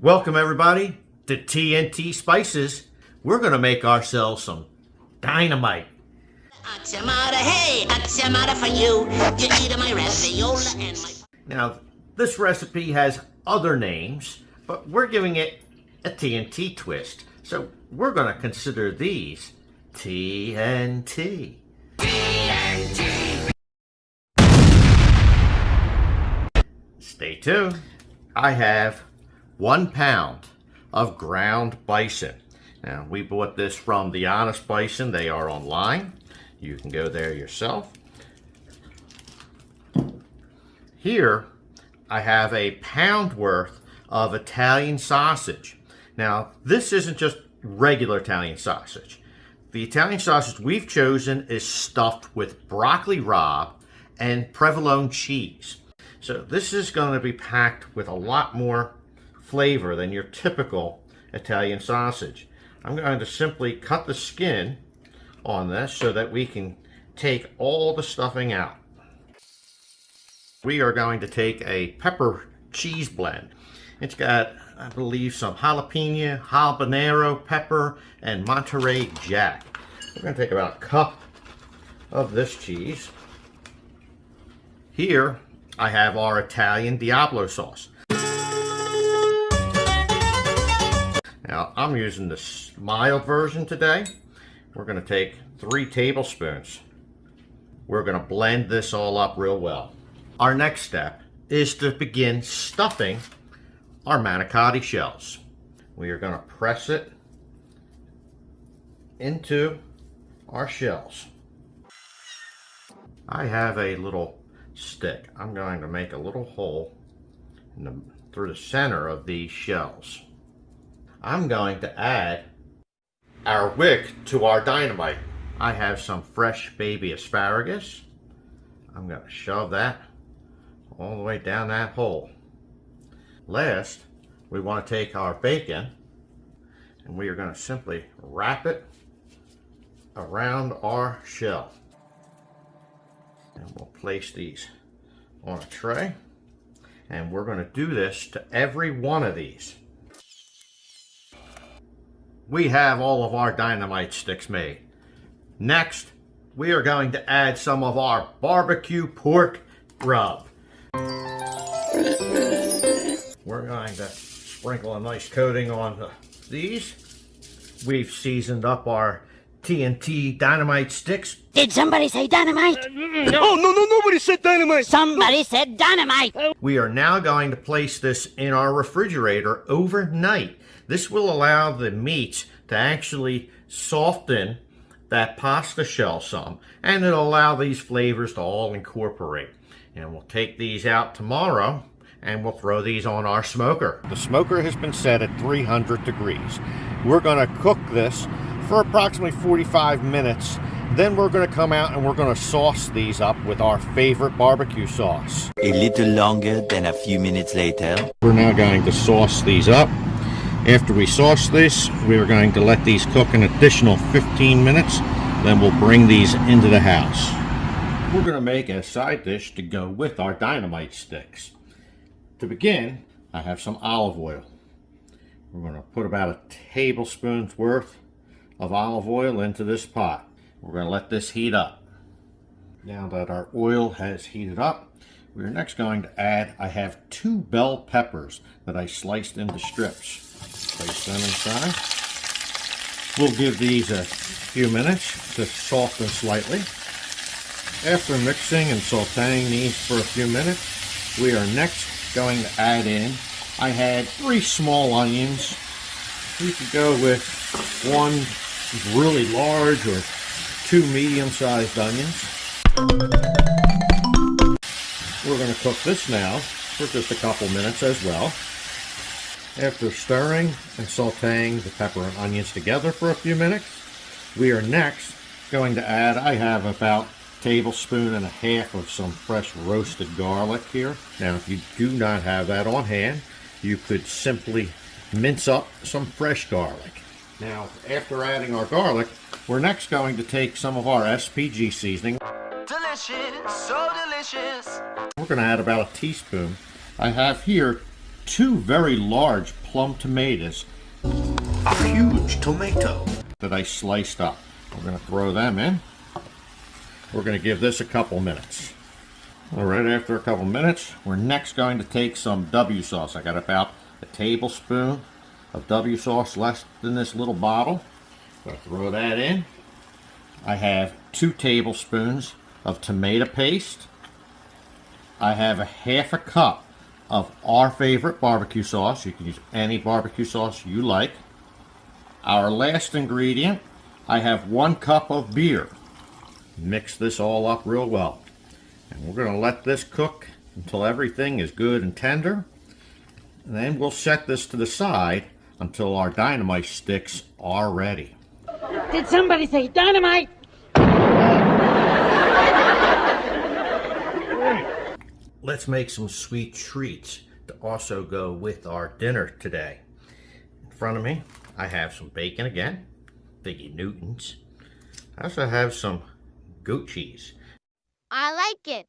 Welcome everybody to Tntspices. We're going to make ourselves some dynamite. Hey, for you. You eat my raviola and my... Now, this recipe has other names, but we're giving it a TNT twist. So we're going to consider these TNT. Stay tuned. I have 1 pound of ground bison. Now, we bought this from the Honest Bison. They are online. You can go there yourself. Here, I have a pound worth of Italian sausage. Now, this isn't just regular Italian sausage. The Italian sausage we've chosen is stuffed with broccoli rabe and provolone cheese. So this is going to be packed with a lot more flavor than your typical Italian sausage. I'm going to simply cut the skin on this so that we can take all the stuffing out. We are going to take a pepper cheese blend. It's got, I believe, some jalapeno, habanero pepper, and Monterey Jack. We're going to take about a cup of this cheese. Here, I have our Italian Diablo sauce. Now, I'm using the mild version today. We're going to take 3 tablespoons. We're going to blend this all up real well. Our next step is to begin stuffing our manicotti shells. We are going to press it into our shells. I have a little stick. I'm going to make a little hole through the center of these shells. I'm going to add our wick to our dynamite. I have some fresh baby asparagus. I'm going to shove that all the way down that hole. Last, we want to take our bacon and we are going to simply wrap it around our shell. And we'll place these on a tray. And we're going to do this to every one of these. We have all of our dynamite sticks made. Next, we are going to add some of our barbecue pork rub. We're going to sprinkle a nice coating on these. We've seasoned up our TNT dynamite sticks. Did somebody say dynamite? No, nobody said dynamite. Somebody said dynamite. We are now going to place this in our refrigerator overnight. This will allow the meats to actually soften that pasta shell some, and it'll allow these flavors to all incorporate. And we'll take these out tomorrow and we'll throw these on our smoker. The smoker has been set at 300 degrees. We're going to cook this for approximately 45 minutes. Then we're going to come out and we're going to sauce these up with our favorite barbecue sauce. A little longer than a few minutes later. We're now going to sauce these up. After we sauce this, we're going to let these cook an additional 15 minutes. Then we'll bring these into the house. We're going to make a side dish to go with our dynamite sticks. To begin, I have some olive oil. We're going to put about a tablespoon's worth of olive oil into this pot. We're going to let this heat up. Now that our oil has heated up, we're next going to add, I have 2 bell peppers that I sliced into strips. Place them inside. We'll give these a few minutes to soften slightly. After mixing and sauteing these for a few minutes, we are next going to add in, I had 3 small onions. You could go with 1 really large or 2 medium-sized onions. We're going to cook this now for just a couple minutes as well. After stirring and sauteing the pepper and onions together for a few minutes, we are next going to add, I have about a tablespoon and a half of some fresh roasted garlic here. Now, if you do not have that on hand, you could simply mince up some fresh garlic. Now, after adding our garlic, we're next going to take some of our SPG seasoning. Delicious, so delicious. We're going to add about a teaspoon. I have here 2 very large plum tomatoes. A huge tomato that I sliced up. We're going to throw them in. We're going to give this a couple minutes. All right, after a couple minutes, we're next going to take some W sauce. I got about a tablespoon of W sauce left in this little bottle. I'm going to throw that in. I have 2 tablespoons of tomato paste. I have a half a cup of our favorite barbecue sauce. You can use any barbecue sauce you like. Our last ingredient, I have 1 cup of beer. Mix this all up real well. And we're going to let this cook until everything is good and tender. And then we'll set this to the side until our dynamite sticks are ready. Did somebody say dynamite? Let's make some sweet treats to also go with our dinner today. In front of me, I have some bacon again, Biggie Newtons. I also have some goat cheese. I like it.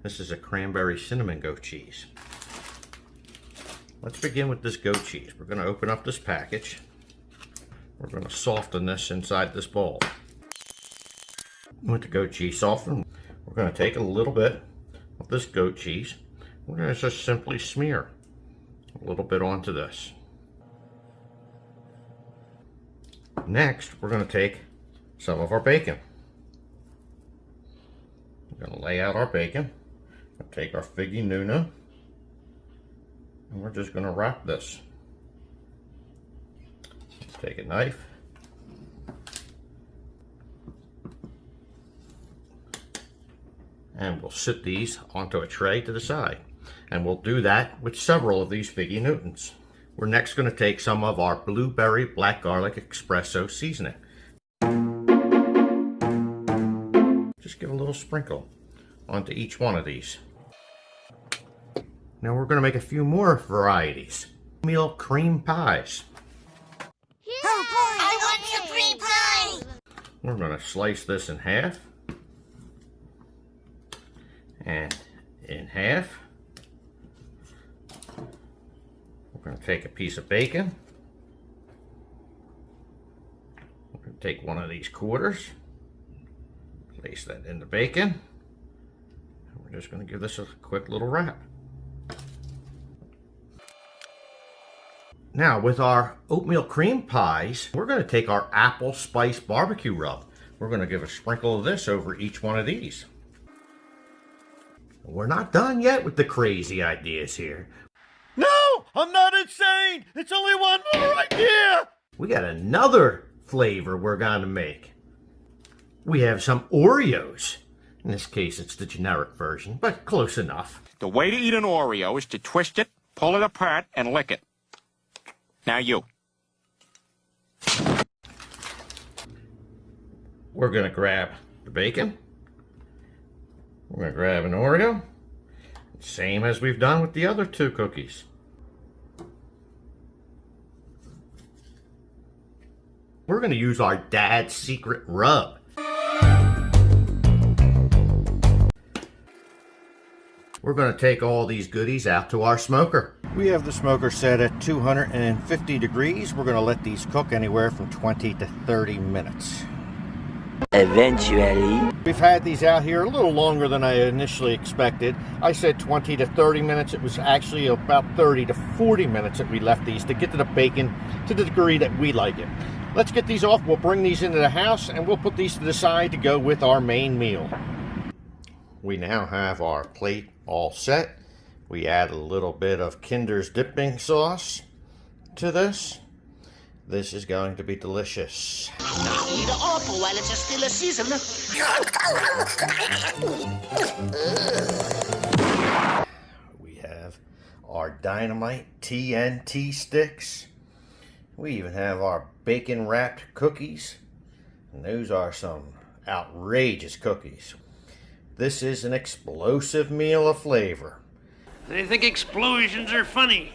This is a cranberry cinnamon goat cheese. Let's begin with this goat cheese. We're going to open up this package. We're going to soften this inside this bowl. With the goat cheese softened, we're going to take a little bit of this goat cheese. We're going to just simply smear a little bit onto this. Next, we're going to take some of our bacon. We're going to lay out our bacon. We'll take our figgy Nuna, and we're just going to wrap this. Take a knife. And we'll sit these onto a tray to the side. And we'll do that with several of these figgy Newtons. We're next going to take some of our blueberry black garlic espresso seasoning. Just give a little sprinkle onto each one of these. Now we're going to make a few more varieties. Oatmeal cream pies. Oh boy, I want some cream pie. We're going to slice this in half. And in half. We're going to take a piece of bacon. We're going to take one of these quarters. Place that in the bacon. And we're just going to give this a quick little wrap. Now with our oatmeal cream pies, we're going to take our apple spice barbecue rub. We're going to give a sprinkle of this over each one of these. We're not done yet with the crazy ideas here. No, I'm not insane. It's only one more idea. We got another flavor we're going to make. We have some Oreos. In this case, it's the generic version, but close enough. The way to eat an Oreo is to twist it, pull it apart, and lick it. Now you. We're going to grab the bacon. We're going to grab an Oreo. Same as we've done with the other 2 cookies. We're going to use our dad's secret rub. We're going to take all these goodies out to our smoker. We have the smoker set at 250 degrees. We're going to let these cook anywhere from 20 to 30 minutes. Eventually. We've had these out here a little longer than I initially expected. I said 20 to 30 minutes. It was actually about 30 to 40 minutes that we left these to get to the bacon to the degree that we like it. Let's get these off. We'll bring these into the house and we'll put these to the side to go with our main meal. We now have our plate all set. We add a little bit of Kinder's dipping sauce to this. This is going to be delicious. Now eat an apple while it's still a season. We have our dynamite TNT sticks. We even have our bacon wrapped cookies. And those are some outrageous cookies. This is an explosive meal of flavor. They think explosions are funny.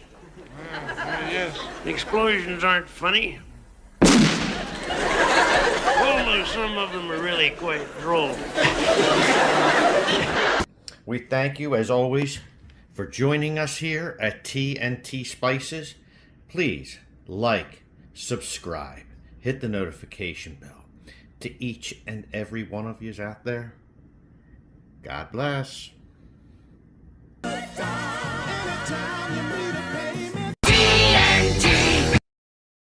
Yes. Explosions aren't funny. Although some of them are really quite droll. We thank you, as always, for joining us here at Tntspices. Please like, subscribe, hit the notification bell. To each and every one of yous out there, God bless.